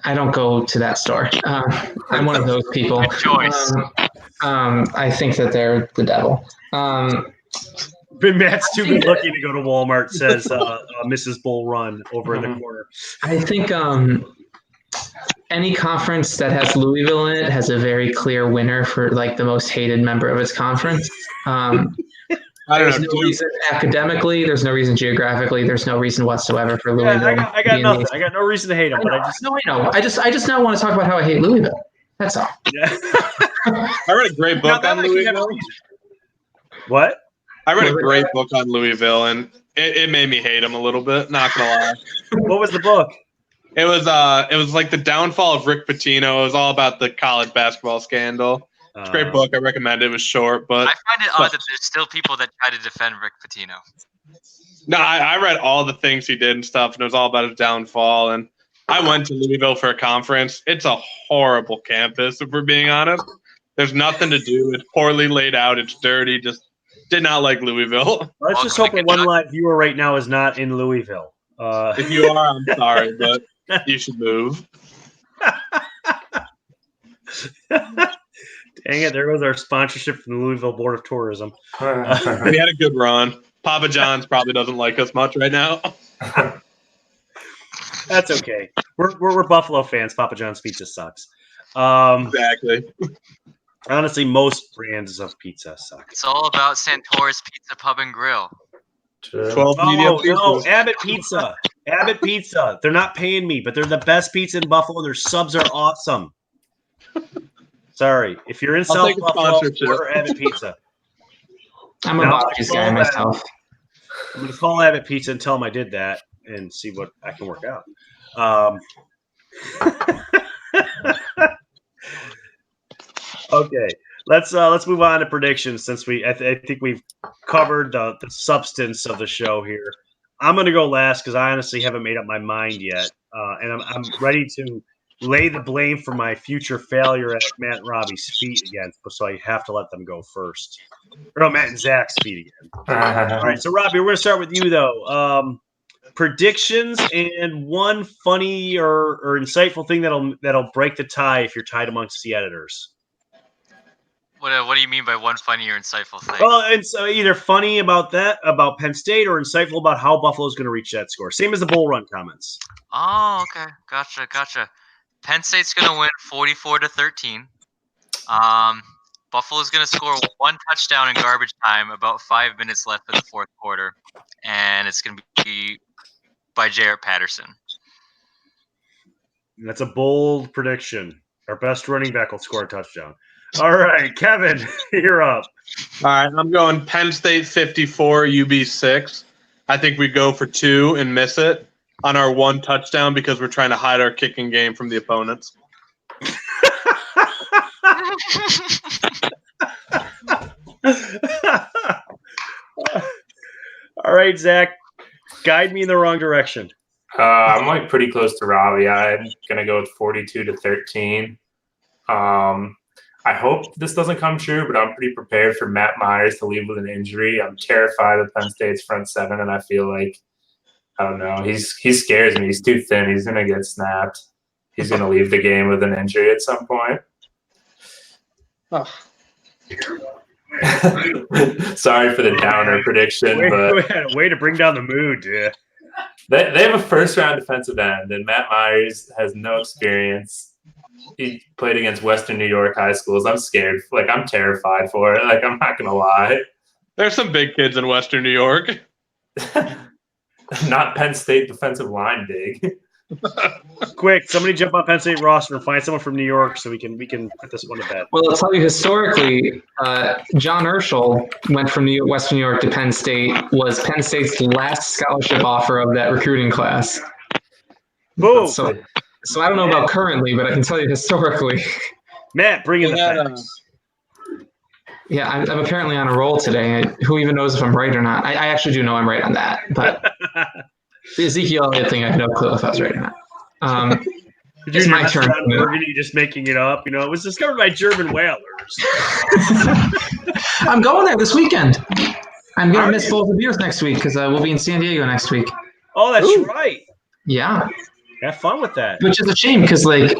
I don't go to that store. I'm one of those people. Good choice. I think that they're the devil. But Matt's too good looking to go to Walmart, says Mrs. Bull Run over in the corner. I think any conference that has Louisville in it has a very clear winner for like the most hated member of its conference. There's no reason academically, there's no reason geographically, there's no reason whatsoever for Louisville. Yeah, I got nothing. I got no reason to hate them, but I know. I just now want to talk about how I hate Louisville. That's all. Yeah. I read a great book on Louisville. What? I read a great book on Louisville, and it made me hate them a little bit. Not gonna lie. What was the book? It was like the downfall of Rick Pitino. It was all about the college basketball scandal. It's a great book. I recommend it. It was short, but I find it odd that there's still people that try to defend Rick Pitino. no, I read all the things he did and stuff, and it was all about his downfall. And I went to Louisville for a conference. It's a horrible campus, if we're being honest. There's nothing to do. It's poorly laid out. It's dirty. Just did not like Louisville. Let's just hope that one live viewer right now is not in Louisville. If you are, I'm sorry, but you should move. Dang it, there goes our sponsorship from the Louisville Board of Tourism. We had a good run. Papa John's probably doesn't like us much right now. That's okay. We're Buffalo fans. Papa John's pizza sucks. Exactly. Honestly, most brands of pizza suck. It's all about Santora's Pizza Pub and Grill. 12 medium No, pizzas. Abbott Pizza. Abbott Pizza. They're not paying me, but they're the best pizza in Buffalo. Their subs are awesome. Sorry. If you're in I'll South take a Buffalo, sponsorship. order Abbott Pizza. I'm a Bobby's guy myself. I'm going to call Abbott Pizza and tell them I did that and see what I can work out. Okay, let's move on to predictions since I think we've covered the substance of the show here. I'm going to go last because I honestly haven't made up my mind yet, and I'm ready to lay the blame for my future failure at Matt and Robbie's feet again. So I have to let them go first. Or no, Matt and Zach's feet again. All right, so Robbie, we're going to start with you though. Predictions and one funny or insightful thing that'll break the tie if you're tied amongst the editors. What do you mean by one funny or insightful thing? Well, it's either funny about Penn State or insightful about how Buffalo's going to reach that score. Same as the Bull Run comments. Oh, okay. Gotcha. Penn State's going to win 44-13. Buffalo's going to score one touchdown in garbage time, about 5 minutes left in the fourth quarter, and it's going to be by Jarrett Patterson. That's a bold prediction. Our best running back will score a touchdown. All right, Kevin, you're up. All right, I'm going Penn State 54, UB 6. I think we go for 2 and miss it on our one touchdown because we're trying to hide our kicking game from the opponents. All right, Zach, guide me in the wrong direction. I'm like pretty close to Robbie. I'm gonna go with 42-13. I hope this doesn't come true, but I'm pretty prepared for Matt Myers to leave with an injury. I'm terrified of Penn State's front seven, and I feel like I don't know. He scares me. He's too thin. He's gonna get snapped. He's gonna leave the game with an injury at some point. Oh. Sorry for the downer prediction, but way to bring down the mood, dude. They have a first-round defensive end, and Matt Myers has no experience. He played against Western New York high schools. I'm scared. Like, I'm terrified for it. Like, I'm not going to lie. There's some big kids in Western New York. Not Penn State defensive line big. Quick, somebody jump on Penn State roster and find someone from New York so we can put this one to bed. Well, I'll tell you historically, John Urschel went from Western New York to Penn State, was Penn State's last scholarship offer of that recruiting class. Boom. So I don't know about currently, but I can tell you historically. Matt, bring in the facts. Yeah, I'm apparently on a roll today. Who even knows if I'm right or not? I actually do know I'm right on that, but the Ezekiel Elliott thing, I have no clue if I was right or not. It's my turn. Burgundy, just making it up. You know, it was discovered by German whalers. I'm going there this weekend. I'm going to miss Bowls of Beers next week because we'll be in San Diego next week. Oh, that's right. Yeah. Have fun with that. Which is a shame because, like,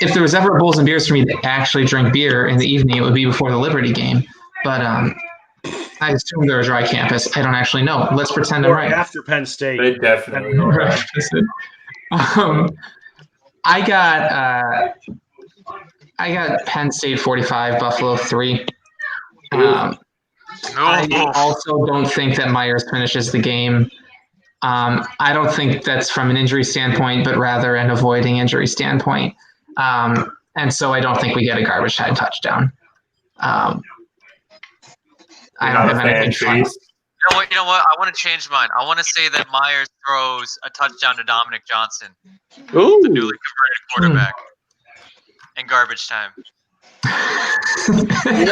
if there was ever Bowls and Beers for me to actually drink beer in the evening, it would be before the Liberty game. But I assume they're a dry campus. I don't actually know. Let's pretend I'm right. After Penn State. They definitely are. I got Penn State 45, Buffalo 3. I also don't think that Myers finishes the game. I don't think that's from an injury standpoint, but rather an avoiding injury standpoint. And so I don't think we get a garbage time touchdown. I don't have anything fun. You know what? I want to change mine. I want to say that Myers throws a touchdown to Dominic Johnson, the newly converted quarterback, in garbage time.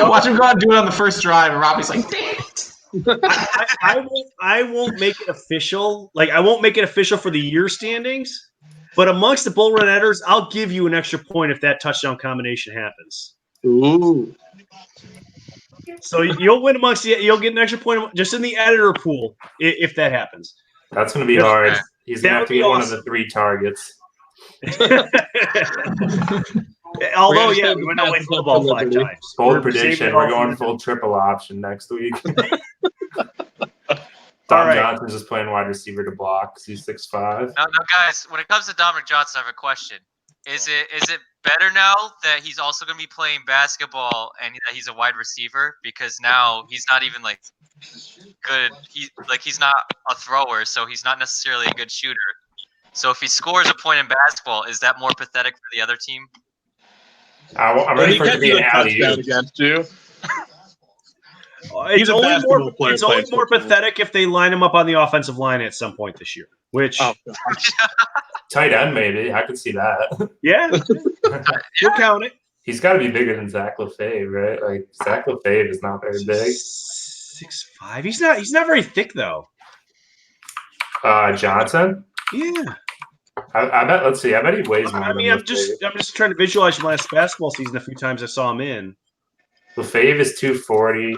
Watch him go out and do it on the first drive, and Robbie's like, "Damn it!" I won't make it official. Like, I won't make it official for the year standings. But amongst the Bull Run editors, I'll give you an extra point if that touchdown combination happens. Ooh. So you'll win you'll get an extra point just in the editor pool if that happens. That's going to be hard. He's going to have to get one of the 3 targets. Although, we went away from the ball 5 times. Bold prediction. We're going full triple option next week. Dom Johnson's just playing wide receiver to block because he's 6'5". Now, guys, when it comes to Dominic Johnson, I have a question. Is it better now that he's also going to be playing basketball and that he's a wide receiver? Because now he's not even like good. He's not a thrower, so he's not necessarily a good shooter. So if he scores a point in basketball, is that more pathetic for the other team? I'm ready for it to be an alley-oop against you. It's only more pathetic if they line him up on the offensive line at some point this year. Which tight end, maybe. I could see that. Yeah. You'll count it. He's got to be bigger than Zach LaFave, right? Like, Zach LaFave is not very big. 6'5". He's not very thick, though. Johnson. Yeah. I bet. Let's see. I bet he weighs more I than mean, I'm just trying to visualize my last basketball season. A few times I saw him in. Lefebvre is 240.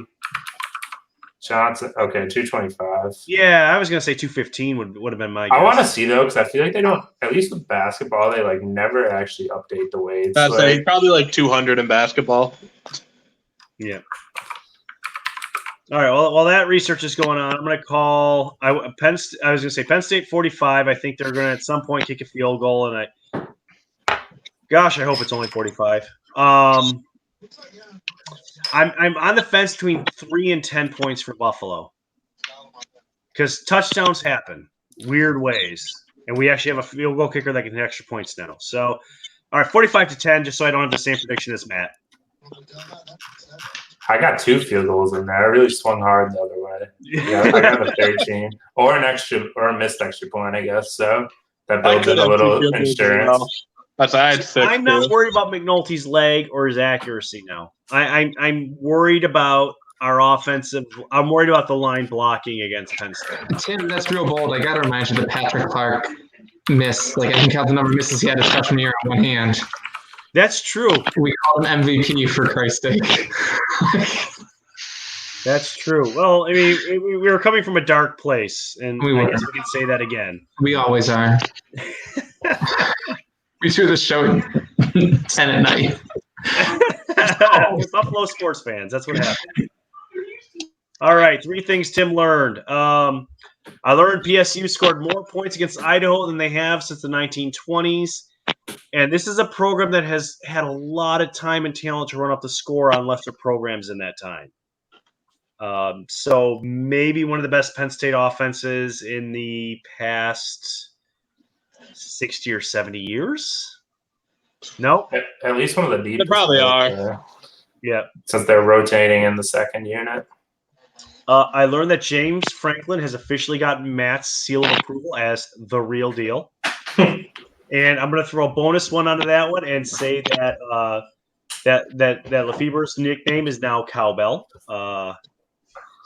Johnson, okay, 225. Yeah, I was gonna say 215 would have been my guess. I want to see though, because I feel like they don't. At least with basketball, they like never actually update the weights. I'd say he's probably like 200 in basketball. Yeah. All right. Well, while that research is going on, I'm going to call Penn. I was going to say Penn State 45. I think they're going to at some point kick a field goal, and gosh, I hope it's only 45. I'm on the fence between 3 and 10 points for Buffalo because touchdowns happen weird ways, and we actually have a field goal kicker that can hit extra points now. So, all right, 45-10, just so I don't have the same prediction as Matt. I got 2 field goals in there. I really swung hard the other way. Yeah, I got a 13 or a missed extra point, I guess. So that builds in a little insurance. I'm not worried about McNulty's leg or his accuracy now. I'm worried about our offensive. I'm worried about the line blocking against Penn State. Tim, that's real bold. I got to remind you that Patrick Clark missed. Like, I can count the number of misses he had his freshman year on one hand. That's true. We called him MVP for Christ's sake. That's true. Well, I mean, we were coming from a dark place, and I guess we can say that again. We always are. We do this show at 10 at night. We're Buffalo sports fans. That's what happened. All right, 3 things Tim learned. I learned PSU scored more points against Idaho than they have since the 1920s. And this is a program that has had a lot of time and talent to run up the score on lesser programs in that time. So maybe one of the best Penn State offenses in the past 60 or 70 years. No? At least one of the deepest. They probably are. Yeah. Since they're rotating in the second unit. I learned that James Franklin has officially gotten Matt's seal of approval as the real deal. And I'm going to throw a bonus one onto that one and say that that Lefebvre's nickname is now Cowbell.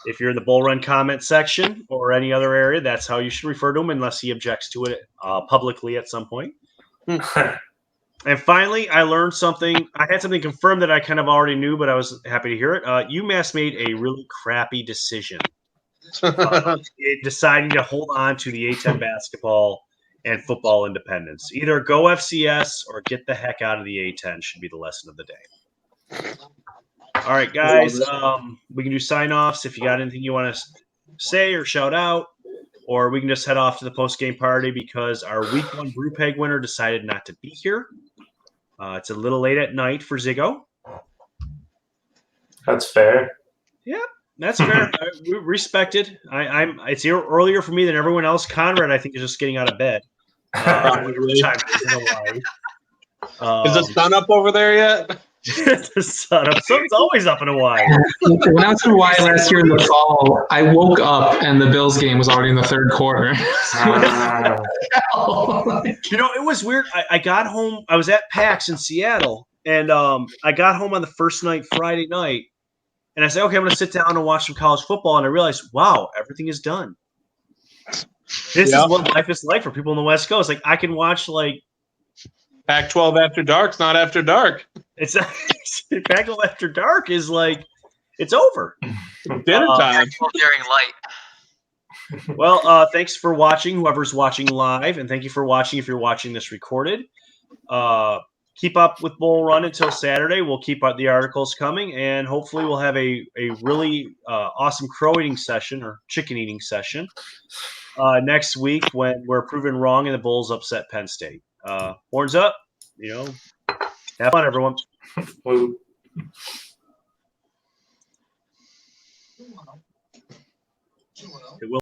If you're in the Bull Run comment section or any other area, that's how you should refer to him unless he objects to it publicly at some point. And finally, I learned something. I had something confirmed that I kind of already knew, but I was happy to hear it. UMass made a really crappy decision deciding to hold on to the A-10 basketball and football independence. Either go FCS or get the heck out of the A-10 should be the lesson of the day. All right, guys, we can do sign-offs if you got anything you want to say or shout out, or we can just head off to the post-game party because our Week 1 Brew Peg winner decided not to be here. It's a little late at night for Ziggo. That's fair. Yeah, that's fair. We respect it. It's here earlier for me than everyone else. Conrad, I think, is just getting out of bed. Is the sun up over there yet? The sun's always up in Hawaii. When I was in Hawaii last year in the fall, I woke up and the Bills game was already in the third quarter. It was weird. I got home. I was at PAX in Seattle, and I got home on the first night, Friday night, and I said, okay, I'm going to sit down and watch some college football, and I realized, wow, everything is done. This is what life is like for people in the West Coast. Like, I can watch, like, Pac-12 after dark's not after dark. It's Pac-12 after dark is like it's over. Dinner time. During light. Well, thanks for watching, whoever's watching live, and thank you for watching if you're watching this recorded. Keep up with Bull Run until Saturday. We'll keep the articles coming, and hopefully we'll have a really awesome crow eating session or chicken eating session next week when we're proven wrong and the Bulls upset Penn State. Horns up, have fun, everyone. It will